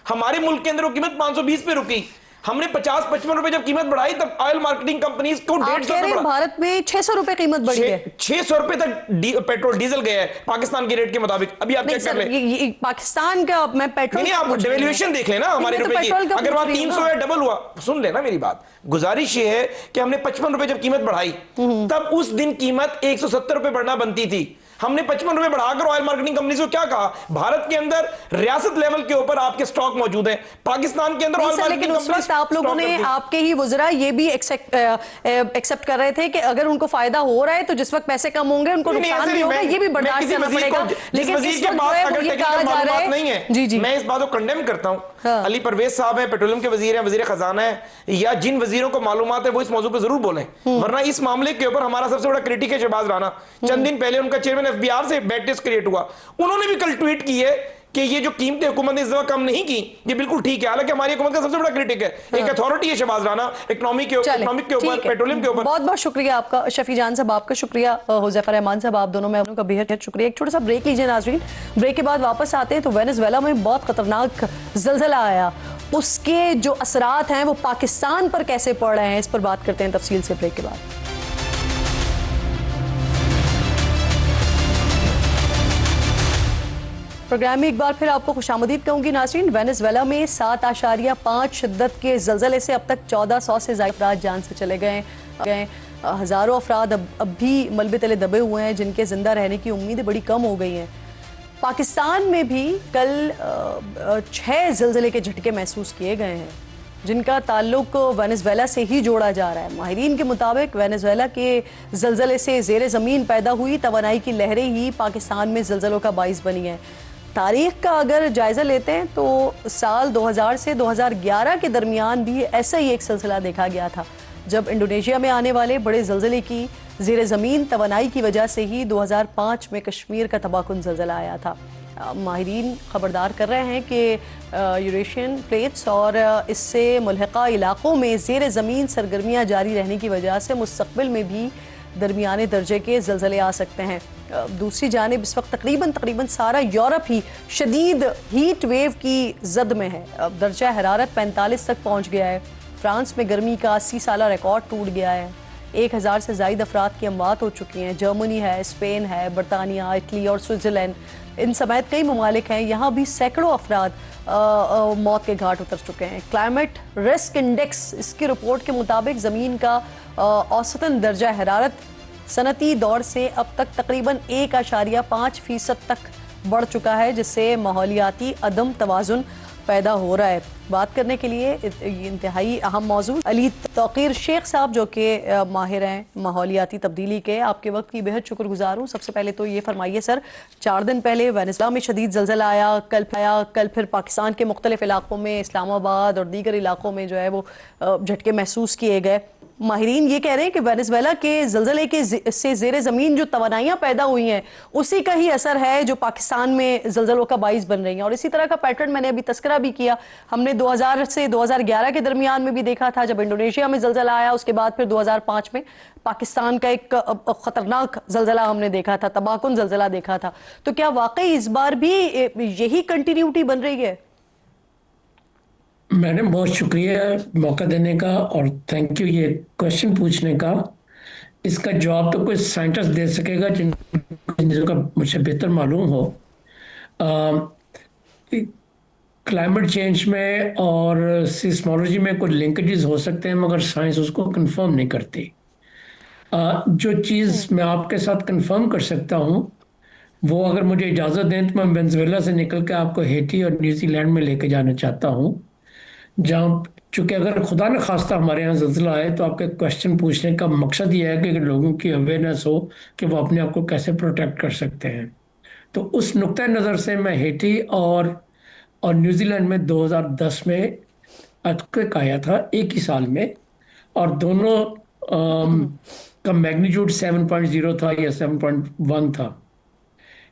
हमारे मुल्क के अंदर वो कीमत 520 पे रुकी। हमने 50-55 रुपए जब कीमत बढ़ाई, तब ऑयल मार्केटिंग कंपनीज को 150 रुपए, भारत में 600 रुपए कीमत बढ़ी है। 600 रुपए तक पेट्रोल डीजल गया है पाकिस्तान के रेट के मुताबिक। अभी आप चेक कर लें पाकिस्तान का। मैं पेट्रोल नहीं, आप डेवैल्यूएशन देख लेना हमारे रुपए की, अगर वहां 300 है, डबल हुआ। सुन लेना मेरी बात, गुजारिश ये है कि हमने 55 रुपए जब कीमत बढ़ाई, तब उस दिन कीमत 170 रुपए बढ़ना बनती थी। हमने 55 रुपए बढ़ाकर ऑयल मार्केटिंग कंपनी को क्या कहा, भारत के अंदर रियासत लेवल के ऊपर आपके स्टॉक मौजूद हैं, पाकिस्तान के अंदर ऑयल मार्केटिंग कंपनी। आप लोगों ने, आपके ही वज़रा ये भी एक्सेप्ट कर रहे थे कि अगर उनको फायदा हो रहा है तो जिस वक्त पैसे कम होंगे उनको नुकसान भी होगा, ये भी बर्दाश्त करना पड़ेगा। लेकिन इस वक्त ये कहा जा रहा है नहीं है। जी, मैं इस बात को कंडेम करता हूं। अली परवेज साहब हैं, पेट्रोलियम के वजीर हैं, वजीर खजाना है, या जिन वजीरों को मालूमात है वो इस मौजू पर जरूर बोलें, वरना इस मामले के ऊपर हमारा सबसे बड़ा क्रिटिक है शहबाज राना। चंद दिन पहले उनका चेयरमैन एफबीआर से बैड टेस्ट क्रिएट हुआ, उन्होंने भी कल ट्वीट की है कि ये जो कीमतें हुकूमत ने इस दफा कम नहीं की, ये बिल्कुल ठीक है। हालांकि हमारी हुकूमत का सबसे बड़ा क्रिटिक है, एक अथॉरिटी है शहबाज राना इकोनॉमिक के ऊपर, पेट्रोलियम के ऊपर। बहुत बहुत शुक्रिया आपका शफी जान साहब, आपका शुक्रिया हुज़ैफा रहमान साहब, आप दोनों में का बेहद शुक्रिया। एक छोटा सा ब्रेक लीजिए नाज़रीन, ब्रेक के बाद वापस आते हैं। तो वेनेजुएला में बहुत खतरनाक ज़लज़ला आया, उसके जो असरात हैं वो पाकिस्तान पर कैसे पड़ रहे हैं, इस पर बात करते हैं तफसील से ब्रेक के बाद। प्रोग्राम में एक बार फिर आपको खुशामदीद कहूंगी नाज़रीन। वेनेजुएला में 7.5 शिद्दत के ज़लज़ले से अब तक 1400 से ज़्यादा अफराद जान से चले गए। हज़ारों अफराद अब भी मलबे तले दबे हुए हैं, जिनके ज़िंदा रहने की उम्मीदें बड़ी कम हो गई हैं। पाकिस्तान में भी कल 6 ज़लज़ले के झटके महसूस किए गए हैं, जिनका ताल्लुक वेनेजुएला से ही जोड़ा जा रहा है। माहिरीन के मुताबिक वेनेजुएला के ज़लज़ले से ज़ेरे ज़मीन पैदा हुई तवानाई की लहरें ही पाकिस्तान में ज़लज़लों का बाइस बनी है। तारीख का अगर जायज़ा लेते हैं तो साल 2000 से 2011 के दरमियान भी ऐसा ही एक सिलसिला देखा गया था, जब इंडोनेशिया में आने वाले बड़े ज़लज़ले की ज़ेरे ज़मीन तवानाई की वजह से ही 2005 में कश्मीर का तबाहकुन ज़लज़ला आया था। माहिरीन खबरदार कर रहे हैं कि यूरेशियन प्लेट्स और इससे मुल्हिका इलाक़ों में ज़ेरे ज़मीन सरगर्मियाँ जारी रहने की वजह से मुस्तक़बिल में भी दरमियाने दर्जे के ज़लज़ले आ सकते हैं। दूसरी जानिब इस वक्त तकरीबन सारा यूरोप ही शदीद हीट वेव की जद में है। अब दर्जा हरारत 45 तक पहुँच गया है। फ्रांस में गर्मी का 80 साला रिकॉर्ड टूट गया है। 1000 से ज़ायद अफराद की अमवात हो चुकी हैं। जर्मनी है, स्पेन है, बरतानिया, इटली और स्विट्ज़रलैंड, इन समेत कई ममालिक हैं, यहाँ भी सैकड़ों अफराद मौत के घाट उतर चुके हैं। क्लाइमेट रिस्क इंडेक्स इसकी रिपोर्ट के मुताबिक ज़मीन का औसतन दर्जा हरारत सनती दौर से अब तक तकरीबन 1.5% तक बढ़ चुका है, जिससे माहौलियाती अदम तवाज़ुन पैदा हो रहा है। बात करने के लिए इंतहाई अहम मौजूद अली तौकीर शेख साहब, जो कि माहिर हैं माहौलियाती तब्दीली के, आपके वक्त की बेहद शुक्रगुजार हूँ। सबसे पहले तो ये फरमाइए सर, 4 दिन पहले वेनेजुएला में शदीद ज़लज़ला आया, कल फिर पाकिस्तान के मुख्तलिफ इलाकों में, इस्लामाबाद और दीगर इलाकों में जो है वो झटके महसूस किए गए। माहिरीन ये कह रहे हैं कि वेनेजुएला के ज़लज़ले के से ज़ेरे ज़मीन जो तवानाइयाँ पैदा हुई हैं उसी का ही असर है जो पाकिस्तान में ज़लज़लों का बाइस बन रही हैं। और इसी तरह का पैटर्न मैंने अभी तस्करा भी किया, हमने 2000 से 2011 के दरमियान में भी देखा था जब इंडोनेशिया में ज़लज़ला आया, उसके बाद फिर 2005 में पाकिस्तान का एक ख़तरनाक ज़लज़ला हमने देखा था, तबाहकुन ज़लज़ला देखा था। तो क्या वाकई इस बार भी यही कंटिन्यूटी बन रही है? मैडम बहुत शुक्रिया मौका देने का और थैंक यू ये क्वेश्चन पूछने का। इसका जवाब तो कोई साइंटिस्ट दे सकेगा जिनका मुझे बेहतर मालूम हो। क्लाइमेट चेंज में और सिस्मोलॉजी में कुछ लिंकेजेस हो सकते हैं मगर साइंस उसको कंफर्म नहीं करती। जो चीज़ मैं आपके साथ कंफर्म कर सकता हूँ वो अगर मुझे इजाज़त दें तो मैं वेनेजुएला से निकल के आपको हेटी और न्यूजीलैंड में लेके जाना चाहता हूँ, जहाँ चूँकि अगर खुदा न खास्ता हमारे यहाँ ज़लज़ला आए तो आपके क्वेश्चन पूछने का मकसद ये है कि लोगों की अवेयरनेस हो कि वो अपने आप को कैसे प्रोटेक्ट कर सकते हैं। तो उस नुक्ते नज़र से मैं हेटी और न्यूजीलैंड में 2010 में अर्थक्वेक आया था एक ही साल में, और दोनों का मैग्नीट्यूड 7.0 था या 7.1 था।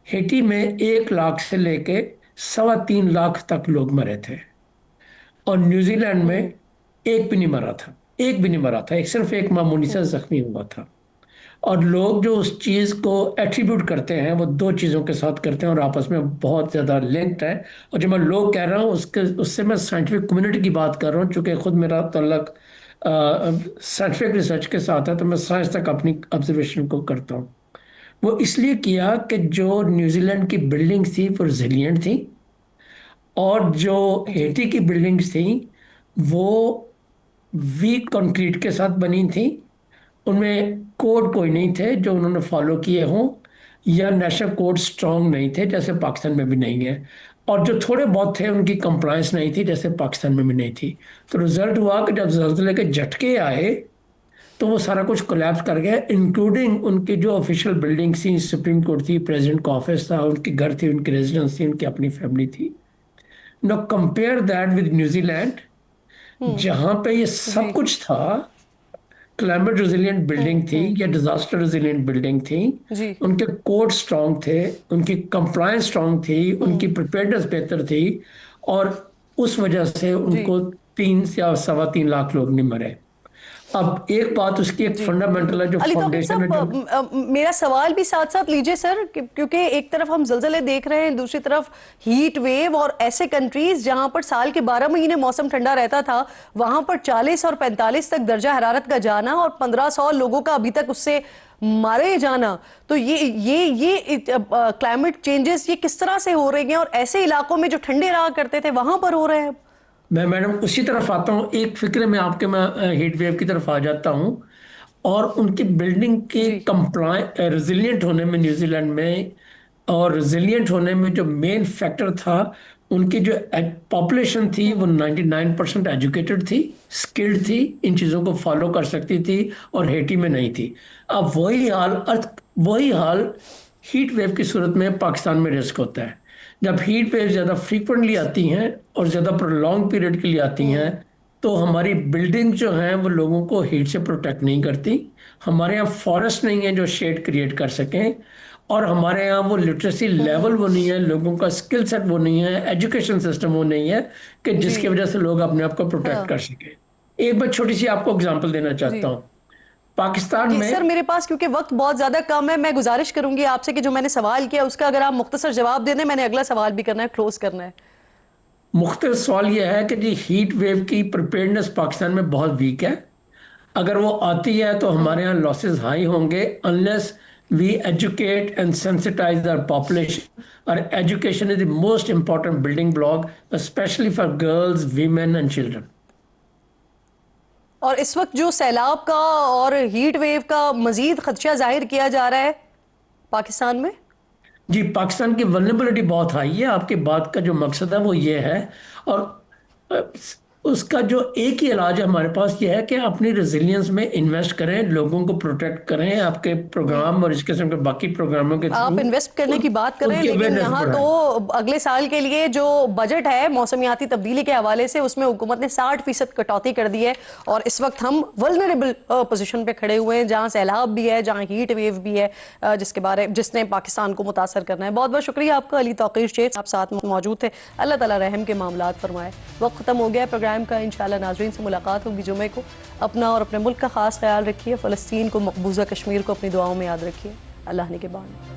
हेटी में 1 लाख से लेके 3.25 लाख तक लोग मरे थे और न्यूजीलैंड में एक भी नहीं मरा था, एक सिर्फ एक मामूली सा जख्मी हुआ था। और लोग जो उस चीज़ को एट्रीब्यूट करते हैं वो 2 चीज़ों के साथ करते हैं और आपस में बहुत ज़्यादा लिंक्ड है। और जब मैं लोग कह रहा हूँ उससे मैं साइंटिफिक कम्युनिटी की बात कर रहा हूँ, चूँकि खुद मेरा तल्लक साइंटिफिक रिसर्च के साथ है तो मैं साइंस तक अपनी ऑब्जर्वेशन को करता हूँ। वो इसलिए किया कि जो न्यूजीलैंड की बिल्डिंग्स थी वो रिजिलियंट थी और जो हेटी की बिल्डिंग्स थी वो वीक कंक्रीट के साथ बनी थी। उनमें कोड कोई नहीं थे जो उन्होंने फॉलो किए हों या नेशनल कोड स्ट्रॉन्ग नहीं थे जैसे पाकिस्तान में भी नहीं है, और जो थोड़े बहुत थे उनकी कंप्लायंस नहीं थी जैसे पाकिस्तान में भी नहीं थी। तो रिजल्ट हुआ कि जब ज़लज़ले के झटके आए तो वो सारा कुछ कोलैप्स कर गया, इंक्लूडिंग उनकी जो ऑफिशियल बिल्डिंग्स थी, सुप्रीम कोर्ट थी, प्रेसिडेंट का ऑफिस था, उनके घर थे, उनकी रेजिडेंस थी, उनकी अपनी फैमिली थी। No compare that with New Zealand जहाँ पे ये सब कुछ था, क्लाइमेट रेजिलिएंट बिल्डिंग थी या डिजास्टर रेजिलिएंट बिल्डिंग थी, उनके कोड स्ट्रांग थे, उनकी कंप्लायंस स्ट्रांग थी, उनकी प्रिपेयर्डनेस बेहतर थी और उस वजह से उनको 3 या 3.25 लाख लोग नहीं मरे। अब एक बात उसकी एक फंडामेंटल है जो फाउंडेशन है जो मेरा सवाल भी साथ साथ लीजिए सर, क्योंकि एक तरफ हम ज़लज़ले देख रहे हैं, दूसरी तरफ हीट वेव और ऐसे कंट्रीज जहां पर साल के 12 महीने मौसम ठंडा रहता था वहां पर 40 और 45 तक दर्जा हरारत का जाना और 1500 लोगों का अभी तक उससे मारे जाना। तो ये क्लाइमेट चेंजेस ये किस तरह से हो रही हैं और ऐसे इलाकों में जो ठंडे रहा करते थे वहां पर हो रहे हैं? मैं मैडम उसी तरफ आता हूँ, एक फिक्र में आपके मैं हीट वेव की तरफ आ जाता हूँ और उनकी बिल्डिंग के रेजिलिएंट होने में न्यूजीलैंड में और रेजिलिएंट होने में जो मेन फैक्टर था उनकी जो पॉपुलेशन थी वो 99% एजुकेटेड थी, स्किल्ड थी, इन चीज़ों को फॉलो कर सकती थी और हेटी में नहीं थी। अब वही हाल हीट वेव की सूरत में पाकिस्तान में रिस्क होता है। जब हीट वेव ज़्यादा फ्रीक्वेंटली आती हैं और ज़्यादा प्रोलॉन्ग पीरियड के लिए आती हैं तो हमारी बिल्डिंग जो हैं वो लोगों को हीट से प्रोटेक्ट नहीं करती। हमारे यहाँ फॉरेस्ट नहीं है जो शेड क्रिएट कर सकें और हमारे यहाँ वो लिटरेसी लेवल वो नहीं है, लोगों का स्किल सेट वो नहीं है, एजुकेशन सिस्टम वो नहीं है कि जिसकी वजह से लोग अपने आप को प्रोटेक्ट कर सकें। एक बार छोटी सी आपको एग्जाम्पल देना चाहता हूँ। पाकिस्तान में सर मेरे पास क्योंकि वक्त बहुत ज्यादा कम है, मैं गुजारिश करूंगी आपसे कि जो मैंने सवाल किया उसका अगर आप मुख्तसर जवाब दे दें, मैंने अगला सवाल भी करना है, क्लोज करना है। मुख्तसर सवाल यह है कि जी हीट वेव की प्रिपेयर्डनेस पाकिस्तान में बहुत वीक है। अगर वो आती है तो हमारे यहाँ लॉसेस हाई होंगे unless we educate and sensitize our population. और education is the most important building block specially for girls, women and children. और इस वक्त जो सैलाब का और हीट वेव का मजीद खदशा जाहिर किया जा रहा है पाकिस्तान में? जी, पाकिस्तान की वल्नरेबिलिटी बहुत हाई है। आपकी बात का जो मकसद है वो ये है और उसका जो एक ही इलाज हमारे पास ये है कि अपनी रेजिलियंस में इन्वेस्ट करें, लोगों को प्रोटेक्ट करें, आपके प्रोग्राम और इस किस्म के बाकी प्रोग्रामों के आप इन्वेस्ट करने की बात करें, लेकिन यहाँ तो अगले साल के लिए जो बजट है मौसमियाती तब्दीली के हवाले से, उसमें हुकूमत ने 60% कटौती कर दी है और इस वक्त हम वल्नरेबल पोजीशन पे खड़े हुए हैं, जहाँ सैलाब भी है, जहाँ हीट वेव भी है, जिसने पाकिस्तान को मुतासर करना है। बहुत बहुत शुक्रिया आपका अली तौकीर शेख, आप साथ मौजूद थे। अल्लाह ताला रहम के मामलात फरमाए। वक्त खत्म हो गया प्रोग्राम का, इंशाल्लाह नाज़रीन से मुलाकात होगी जुमे को। अपना और अपने मुल्क का खास ख्याल रखिए। फ़लस्तीन को, मकबूजा कश्मीर को अपनी दुआओं में याद रखिए। अल्लाह ने के बाद।